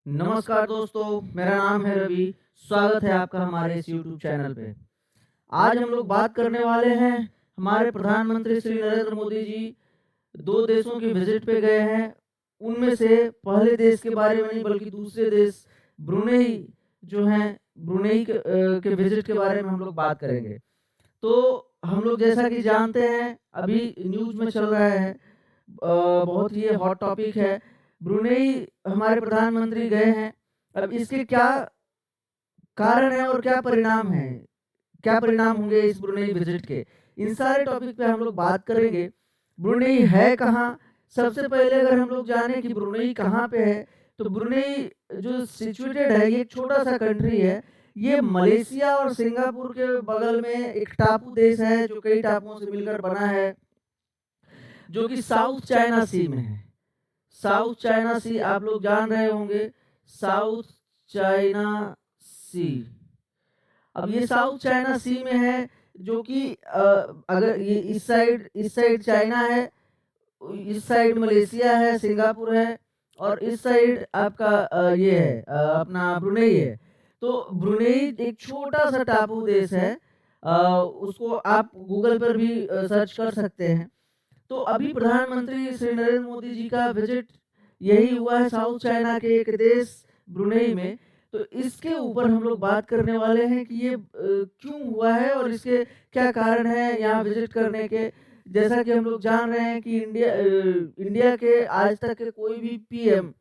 नमस्कार दोस्तों, मेरा नाम है रवि। स्वागत है आपका हमारे इस यूट्यूब चैनल पे। आज हम लोग बात करने वाले हैं हमारे प्रधानमंत्री श्री नरेंद्र मोदी जी 2 देशों की विजिट पे गए हैं। उनमें से पहले देश के बारे में नहीं बल्कि दूसरे देश ब्रुनेई जो हैं, ब्रुनेई के विजिट के बारे में हम लोग बात करेंगे। तो हम लोग जैसा कि जानते हैं अभी न्यूज़ में चल रहा है, बहुत ही ये हॉट टॉपिक है। ब्रुनेई हमारे प्रधानमंत्री गए हैं। अब इसके क्या कारण है और क्या परिणाम है? क्या परिणाम होंगे इस ब्रुनेई विजिट के? इन सारे टॉपिक पे हम लोग बात करेंगे। ब्रुनेई है कहाँ? सबसे पहले अगर हम लोग जानें कि ब्रुनेई कहाँ पे है, तो ब्रुनेई जो सिचुएटेड है, ये एक छोटा-सा कंट्री है। ये मलेशिया और सिंगापुर के बगल में एक टापू देश है, जो कई टापुओं से मिलकर बना है, जो कि साउथ चाइना सी में है। साउथ चाइना सी आप लोग जान रहे होंगे, साउथ चाइना सी। अब ये साउथ चाइना सी में है, जो कि अगर ये इस साइड चाइना है, इस साइड मलेशिया है, सिंगापुर है, और इस साइड आपका ये है, अपना ब्रुनेई है। तो ब्रुनेई एक छोटा-सा टापू देश है। उसको आप गूगल पर भी सर्च कर सकते हैं। तो अभी प्रधानमंत्री श्री नरेंद्र मोदी जी का विजिट यही हुआ है साउथ चाइना के एक देश ब्रुनेई में। तो इसके ऊपर हम लोग बात करने वाले हैं कि ये क्यों हुआ है और इसके क्या कारण हैं यहाँ विजिट करने के। जैसा कि हम लोग जान रहे हैं कि इंडिया के आज तक के कोई भी पीएम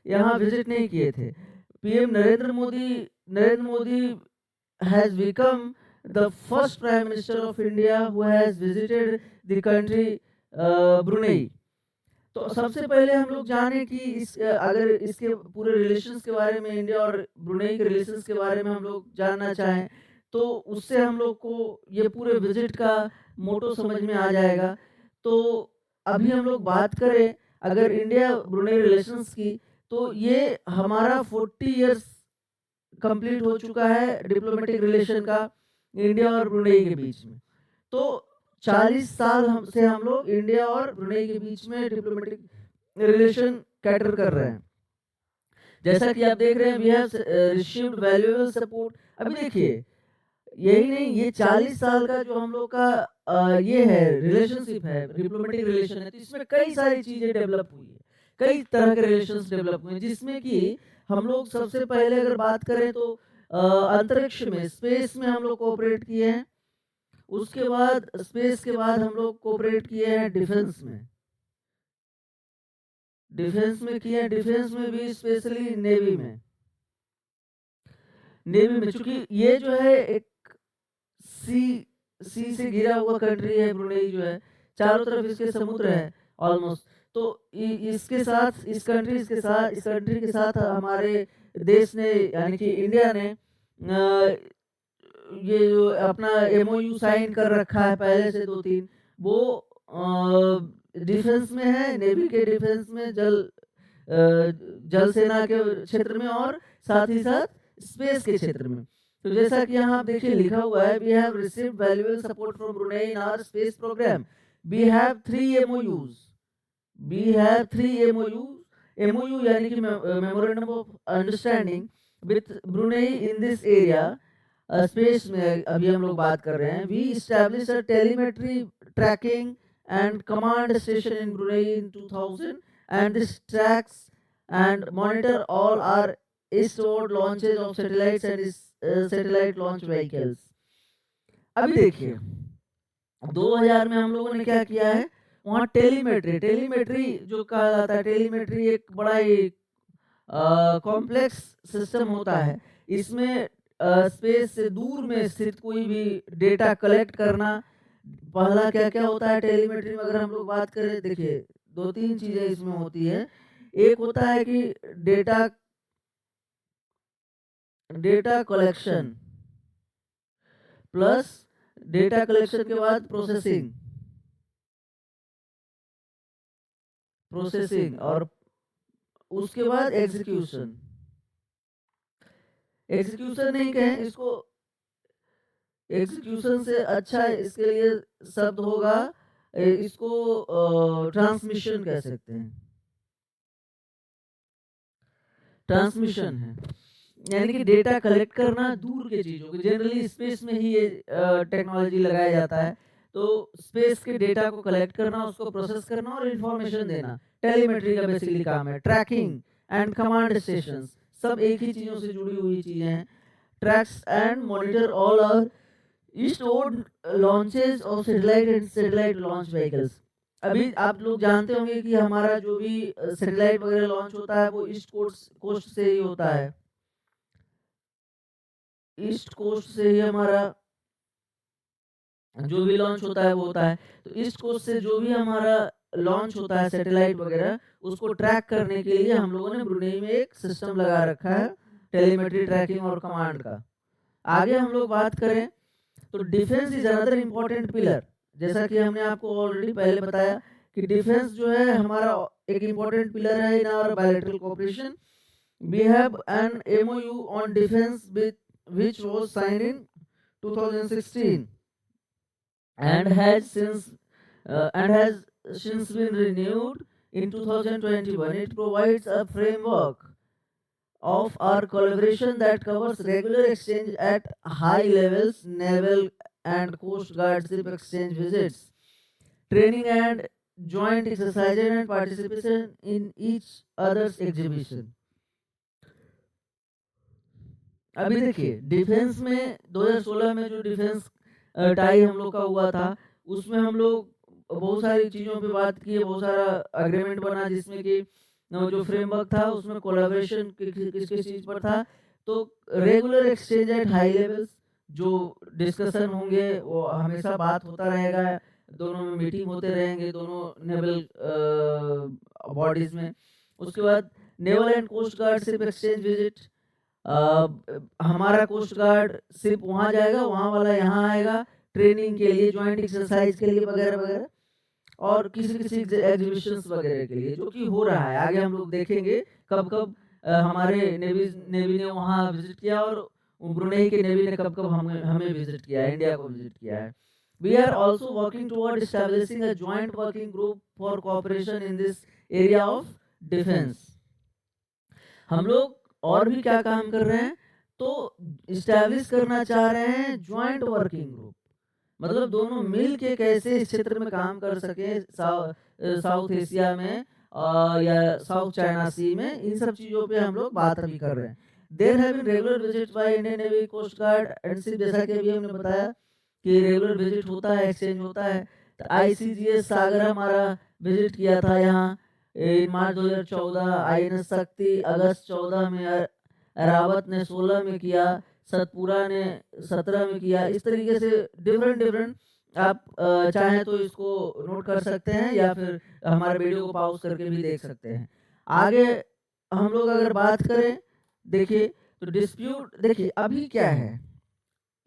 यहाँ विजिट नहीं किए थे। PM Narendra Modi has become the first prime minister of India who has visited the country Brunei. तो सबसे पहले हम लोग जाने कि अगर इसके पूरे रिलेशंस के बारे में, इंडिया और ब्रुनेई के रिलेशंस के बारे में हम लोग जानना चाहें, तो उससे हम लोग को ये पूरे विजिट का मोटो समझ में आ जाएगा। तो अभी हम लोग बात करें अगर इंडिया ब्रुनेई रिलेशंस की, तो ये हमारा 40 इयर्स कंप्लीट हो चुका है डिप्लोमेटिक रिलेशन का इंडिया और ब्रुनेई के बीच में। तो 40 साल हम लोग इंडिया और ब्रुनेई के बीच में डिप्लोमेटिक रिलेशन कैटर कर रहे हैं। जैसा कि आप देख रहे हैं, we have received valuable support. अभी देखिए, यही नहीं, ये 40 साल का जो हम लोग का ये है रिलेशनशिप है, डिप्लोमेटिक रिलेशन है, तो इसमें कई सारी चीजें डेवलप हुई है, कई तरह के रिलेशंस डेवलप हुए हैं, जिसमें कि हम लोग सबसे पहले अगर बात करें तो अंतरिक्ष में, स्पेस में हम लोग कोऑपरेट किए हैं। उसके बाद स्पेस के बाद हम लोग कोऑपरेट किए हैं डिफेंस में। डिफेंस में किए हैं, डिफेंस में भी स्पेशली नेवी में। नेवी में चूंकि ये जो है एक सी सी से घिरा हुआ कंट्री है ब्रुनेई जो है, चारों तरफ इसके समुद्र है ऑलमोस्ट। तो इसके साथ इस कंट्री के साथ हमारे देश ने यानी कि इंडिया ने ये जो अपना एमओयू साइन कर रखा है पहले से 2-3, वो डिफेंस में है, नेवी के डिफेंस में, जल सेना के क्षेत्र में, और साथ ही साथ स्पेस के क्षेत्र में। तो जैसा कि यहाँ आप देखिए लिखा हुआ है, we have received valuable support from Brunei in our space programme. We have 3 MOUs. We have 3 MOUs. MOU यानी कि memorandum of understanding with Brunei in this area. Space में अभी हम लोग बात कर रहे हैं। We establish a telemetry tracking and command station in Brunei in 2000, and this tracks and monitor all our eastward launches of satellites and satellite launch vehicles। अभी देखिए, 2000 में हम लोगों ने क्या किया है, वहाँ टेलीमेट्री जो कहा जाता है, टेलीमेट्री एक बड़ा ही कॉम्प्लेक्स सिस्टम होता है। इसमें स्पेस से दूर में स्थित कोई भी डेटा कलेक्ट करना। पहला क्या क्या होता है टेलीमेट्री में अगर हम लोग बात करें, देखिए 2-3 चीजें इसमें होती है। एक होता है कि data data collection, plus data collection के बाद प्रोसेसिंग और उसके बाद एग्जीक्यूशन। एग्जीक्यूशन नहीं कहें इसको, एग्जीक्यूशन से अच्छा इसके लिए शब्द होगा, इसको ट्रांसमिशन कह सकते हैं। ट्रांसमिशन है, यानी कि डेटा कलेक्ट करना दूर के चीज़ों की। जनरली स्पेस में ही ये टेक्नोलॉजी लगाया जाता है। तो स्पेस के डेटा को कलेक्ट करना, उसको प्रोसेस करना और इन्फॉर्मेशन देना, टेलीमेट्री का बेसिकली काम है। ट्रैकिंग एंड कमांड स्टेशंस सब एक ही चीज़ों से जुड़ी हुई चीज़ें हैं। Tracks and monitor all our eastward launches of satellite and satellite launch vehicles. अभी आप लोग जानते होंगे कि हमारा जो भी सैटेलाइट वगैरह लॉन्च होता है वो ईस्ट कोस्ट से ही होता है। ईस्ट कोस्ट से ही हमारा जो भी लॉन्च होता है वो होता है। तो ईस्ट कोस्ट से जो भी हमारा लॉन्च होता है सैटेलाइट वगैरह, उसको ट्रैक करने के लिए हम लोगों ने ब्रुनेई में एक सिस्टम लगा रखा है, टेलीमेट्री ट्रैकिंग और कमांड का। आगे हम लोग बात करें तो defence is another important pillar. जैसा कि हमने आपको ऑलरेडी पहले बताया कि डिफेंस जो है हमारा एक इम्पोर्टेंट पिलर है in our bilateral cooperation. We have an MOU on defence which was signed in 2016 and has since been renewed in 2021. It provides a framework of our collaboration that covers regular exchange at high levels, naval and coast guard ship exchange visits, training and joint exercises and participation in each other's exhibition. अभी देखिए defence में 2016 में जो defence tie हम लोग का हुआ था, उसमें हम लोग बहुत सारी चीज़ों पे बात की, बहुत सारा एग्रीमेंट बना, जिसमें कि जो फ्रेमवर्क था उसमें कोलैबोरेशन किस किस चीज़ पर था। तो regular exchange at high levels, जो डिस्कशन होंगे वो हमेशा बात होता रहेगा, दोनों में मीटिंग होते रहेंगे दोनों नेवल बॉडीज में। उसके बाद naval and coast guard ship exchange visit, हमारा कोस्ट गार्ड सिर्फ वहाँ जाएगा, वहाँ वाला यहाँ आएगा ट्रेनिंग के लिए, ज्वाइंट एक्सरसाइज के लिए वगैरह वगैरह, और किसी किसी एग्जीबिशंस वगैरह के लिए, जो कि हो रहा है। आगे हम लोग देखेंगे कब कब हमारे नेवी ने वहाँ विजिट किया और ब्रुनेई के नेवी ने कब कब हमें विजिट किया है, इंडिया को विजिट किया है। We are also working toward establishing a joint working group for cooperation in this area of defense. हम लोग और भी क्या काम कर रहे हैं, तो इस्टेब्लिश करना चाह रहे हैं ज्वाइंट वर्किंग ग्रुप, मतलब दोनों मिल के कैसे इस क्षेत्र में काम कर सके, साउथ एशिया में या साउथ चाइना सी में, इन सब चीज़ों पे हम लोग बात अभी कर रहे हैं। There have been regular visit by Indian navy, coast guard and ship, जैसा कि अभी हमने बताया कि रेगुलर विजिट होता है, एक्सचेंज होता है। तो ICGS सागर हमारा विजिट किया था यहाँ मार्च 2014, INS शक्ति अगस्त 14 में, अरावत ने 16 में किया, सतपुरा ने 17 में किया। इस तरीके से डिफरेंट आप चाहें तो इसको नोट कर सकते हैं या फिर हमारे वीडियो को पॉज करके भी देख सकते हैं। आगे हम लोग अगर बात करें, देखिए तो डिस्प्यूट, देखिए अभी क्या है,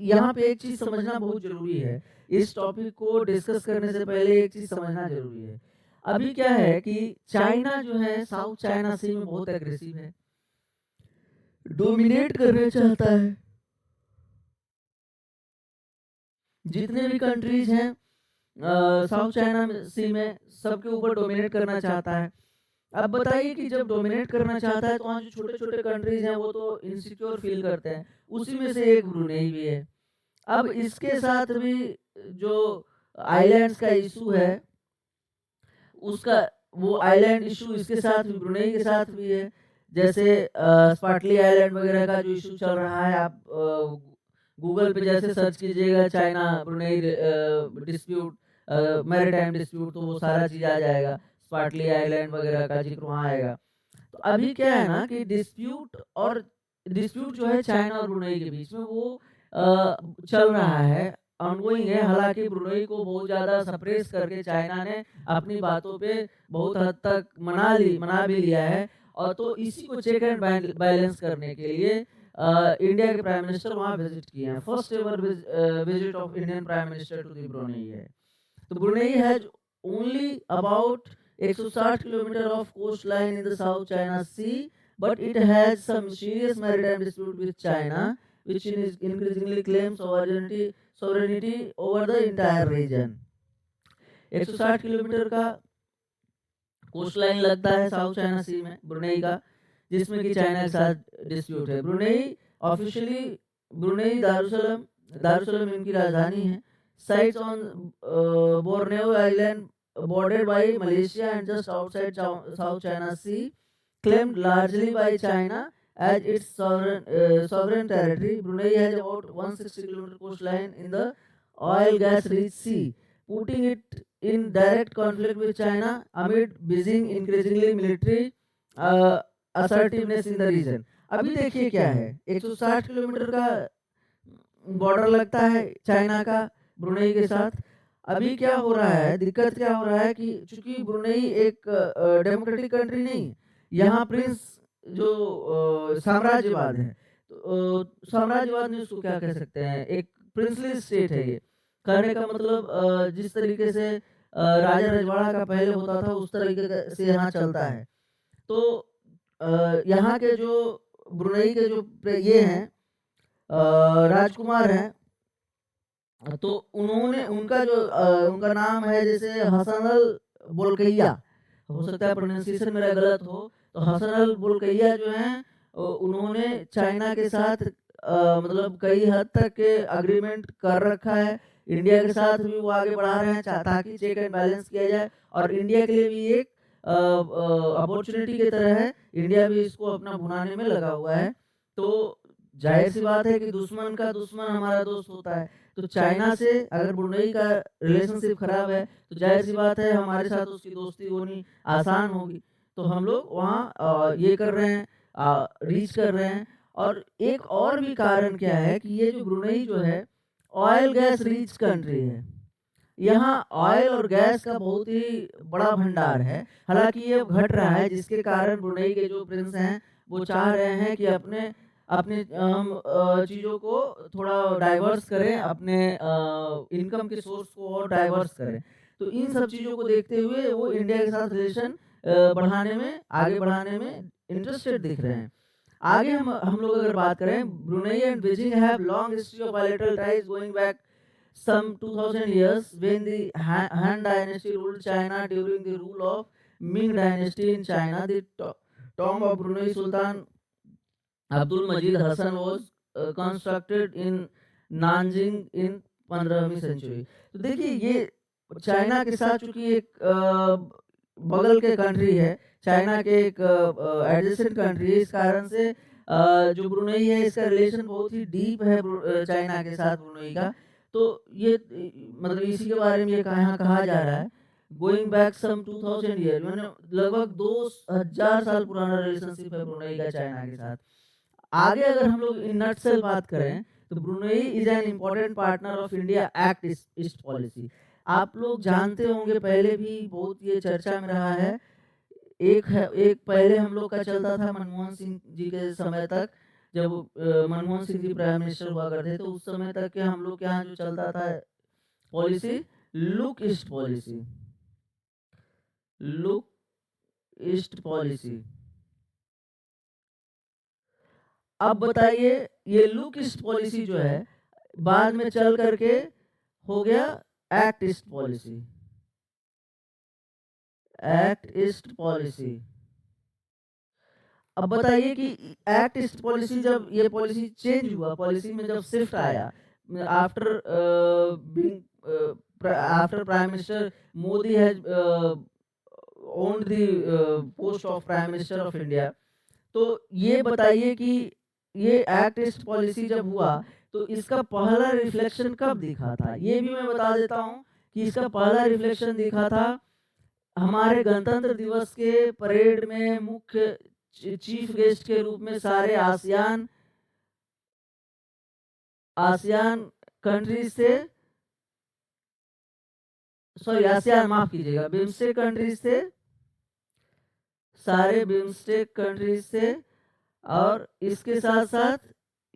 यहाँ पे एक चीज समझना बहुत जरूरी है। इस टॉपिक को डिस्कस करने से पहले एक चीज समझना जरूरी है। अभी क्या है कि चाइना जो है साउथ चाइना सी में बहुत एग्रेसिव है, डोमिनेट करना चाहता है। जितने भी कंट्रीज हैं साउथ चाइना सी में, सबके ऊपर डोमिनेट करना चाहता है। अब बताइए कि जब डोमिनेट करना चाहता है तो वहाँ जो छोटे छोटे कंट्रीज हैं वो तो इनसिक्योर फील करते हैं, उसी में से एक ब्रुनेई भी है। अब इसके साथ भी जो आइलैंड्स का इशू है, उसका वो आइलैंड इशू इसके साथ भी, ब्रुनेई के साथ भी है। जैसे स्पार्टली आइलैंड वगैरह का जो इशू चल रहा है, आप गूगल पे जैसे सर्च कीजिएगा China Brunei dispute, maritime dispute, तो वो सारा चीज़ आ जाएगा, स्पार्टली आइलैंड वगैरह का जिक्र वहाँ आएगा। तो अभी क्या है ना कि डिस्प्यूट जो है चाइना और ब्रुनेई के बीच में वो चल रहा है, ऑनगोइंग है। हालांकि ब्रुनेई को बहुत ज़्यादा सप्रेस करके चाइना ने अपनी बातों पे बहुत हद तक मना भी लिया है। और तो इसी को चेक एंड बैलेंस करने के लिए इंडिया के प्राइम मिनिस्टर वहाँ विजिट किए हैं। First ever visit of Indian prime minister to the Brunei है। तो Brunei has only about 160 kilometre of coast line in the South China sea, but it has some serious maritime dispute with China, which is increasingly claims sovereignty over the entire region. 160 kilometre का coast line लगता है south China सी में Brunei का, जिसमें कि China के साथ dispute है। ब्रुनेई ऑफिशियली ब्रुनेई दारुसलाम इनकी राजधानी है। Sites on Borneo Island, bordered by Malaysia and just outside South China Sea, claimed largely by China as its sovereign territory. Brunei has about 160-kilometer coastline in the oil-gas-rich sea, putting it in direct conflict with China amid Beijing increasingly military assertiveness in the region. अभी देखिए क्या है, 160 kilometre का border लगता है China का Brunei के साथ। अभी क्या हो रहा है, दिक्कत क्या हो रहा है कि चूंकि ब्रुनेई एक डेमोक्रेटिक कंट्री नहीं, यहाँ प्रिंस जो साम्राज्यवाद है, तो साम्राज्यवाद में उसको क्या कह सकते हैं, एक प्रिंसली स्टेट है ये। कहने का मतलब जिस तरीके से राजा रजवाड़ा का पहले होता था उस तरीके से यहाँ चलता है। तो यहाँ के जो ब्रुनेई के जो ये हैं राजकुमार हैं, तो उन्होंने उनका जो उनका नाम है जैसे हसन अल बोलकैया, हो सकता है प्रोनाउंसिएशन मेरा गलत हो, तो हसन अल बोलकैया जो हैं उन्होंने चाइना के साथ मतलब कई हद तक के अग्रीमेंट कर रखा है। इंडिया के साथ भी वो आगे बढ़ा रहे हैं ताकि चेक एंड बैलेंस किया जाए, और इंडिया के लिए भी एक अपॉर्चुनिटी की तरह है। इंडिया भी इसको अपना भुनाने में लगा हुआ है। तो जाहिर सी बात है कि दुश्मन का दुश्मन हमारा दोस्त होता है। तो चाइना से अगर ब्रुनेई का रिलेशनशिप खराब है तो जाहिर सी बात है हमारे साथ उसकी दोस्ती होनी आसान होगी। तो हम लोग वहाँ ये कर रहे हैं, रीच कर रहे हैं। और एक और भी कारण क्या है कि ये जो ब्रुनेई जो है ऑयल गैस रिच कंट्री है, यहाँ ऑयल और गैस का बहुत ही बड़ा भंडार है। हालांकि ये घट रहा है, जिसके कारण ब्रुनेई के जो प्रिंस हैं वो चाह रहे हैं कि अपने चीज़ों को थोड़ा डाइवर्स करें, अपने इनकम के सोर्स को और डाइवर्स करें। तो इन सब चीज़ों को देखते हुए वो इंडिया के साथ रिलेशन आगे बढ़ाने में इंटरेस्टेड दिख रहे हैं। आगे हम लोग अगर बात करें, Brunei and Beijing have long history of bilateral ties going back some 2000 years when the Han dynasty ruled China during the rule of Ming dynasty in China. The tomb of Brunei Sultan Abdul Majid Hassan was constructed in Nanjing in 15वीं century. तो देखिए ये China के साथ चूंकि एक बगल के कंट्री है, चाइना के एक एडजेसेंट कंट्री है, इस कारण से जो ब्रुनेई है इसका रिलेशन बहुत ही डीप है चाइना के साथ ब्रुनेई का। तो ये मतलब इसी के बारे में ये कहा जा रहा है, गोइंग बैक सम 2000 ईयर, मैंने लगभग 2000 साल पुराना रिलेशनशिप है ब्रुनेई का चाइना के साथ। आगे अगर हम लोग इन नटसेल बात करें तो Brunei is an important partner of India act east policy. आप लोग जानते होंगे, पहले भी बहुत ये चर्चा में रहा है। एक पहले हम लोग का चलता था मनमोहन सिंह जी के समय तक, जब मनमोहन सिंह जी प्राइम मिनिस्टर हुआ करते तो उस समय तक के हम लोग के यहाँ जो चलता था policy, look east policy, look east policy. अब बताइए ये लुक ईस्ट पॉलिसी जो है बाद में चल करके हो गया act east policy, act east policy. अब बताइए कि एक्ट ईस्ट पॉलिसी, जब ये पॉलिसी चेंज हुआ, पॉलिसी में जब शिफ्ट आया after prime minister Modi has owned the post of prime minister of India, तो ये बताइए कि ये एक्ट ईस्ट पॉलिसी जब हुआ तो इसका पहला रिफ्लेक्शन कब दिखा था। ये भी मैं बता देता हूँ कि इसका पहला रिफ्लेक्शन दिखा था हमारे गणतंत्र दिवस के परेड में मुख्य चीफ गेस्ट के रूप में सारे आसियान कंट्रीज से, सॉरी आसियान माफ कीजिएगा, बिम्स्टेक कंट्रीज से, सारे बिम्स्टेक कंट्रीज से, और इसके साथ साथ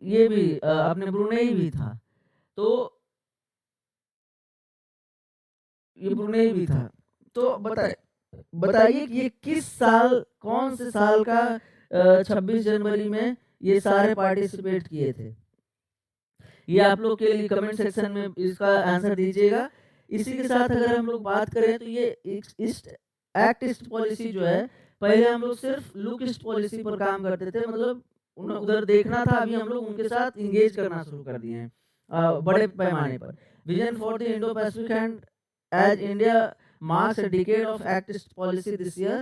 ये भी अपने ब्रुनेई भी था। तो ये ब्रुनेई भी था। तो बताइए कि ये किस साल, कौन से साल का 26 जनवरी में ये सारे पार्टिसिपेट किए थे। ये आप लोग के लिए कमेंट सेक्शन में इसका आंसर दीजिएगा। इसी के साथ अगर हम लोग बात करें तो ये एक्ट ईस्ट पॉलिसी जो है पहले हम लोग सिर्फ लुक ईस्ट पॉलिसी पर काम करते थे, मतलब उधर देखना था। अभी हम लोग उनके साथ इंगेज करना शुरू कर दिए हैं बड़े पैमाने पर। Vision for the Indo Pacific and as India marks a decade of Act East policy this year,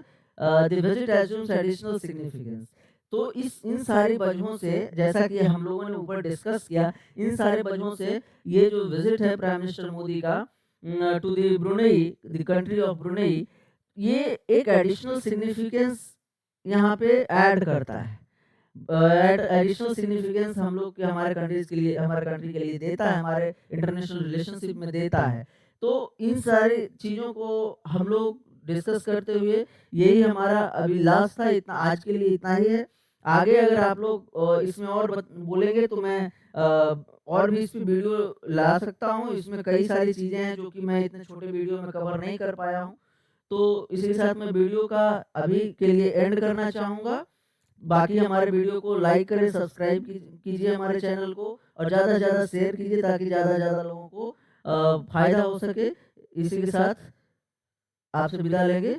the visit assumes additional significance. तो इन सारी वजहों से, जैसा कि हम लोगों ने ऊपर डिस्कस किया, इन सारे वजहों से ये जो विजिट है प्राइम मिनिस्टर मोदी का to the Brunei, the country of Brunei, ये एक एडिशनल सिग्निफिकेंस यहाँ पे ऐड करता है। एडिशनल सिग्निफिकेंस हम लोग के हमारे कंट्रीज के लिए, हमारे कंट्री के लिए देता है, हमारे इंटरनेशनल रिलेशनशिप में देता है। तो इन सारी चीज़ों को हम लोग डिस्कस करते हुए, यही हमारा अभी लास्ट था। इतना आज के लिए इतना ही है। आगे अगर आप लोग इसमें और बोलेंगे तो मैं और भी इस पे वीडियो ला सकता हूँ। इसमें कई सारी चीज़ें हैं जो कि मैं इतने छोटे वीडियो में कवर नहीं कर पाया हूँ। तो इसी के साथ मैं वीडियो का अभी के लिए एंड करना चाहूँगा। बाकी हमारे वीडियो को लाइक करें, सब्सक्राइब कीजिए हमारे चैनल को, और ज़्यादा से ज़्यादा शेयर कीजिए ताकि ज़्यादा से ज़्यादा लोगों को फ़ायदा हो सके। इसी के साथ आपसे विदा लेंगे।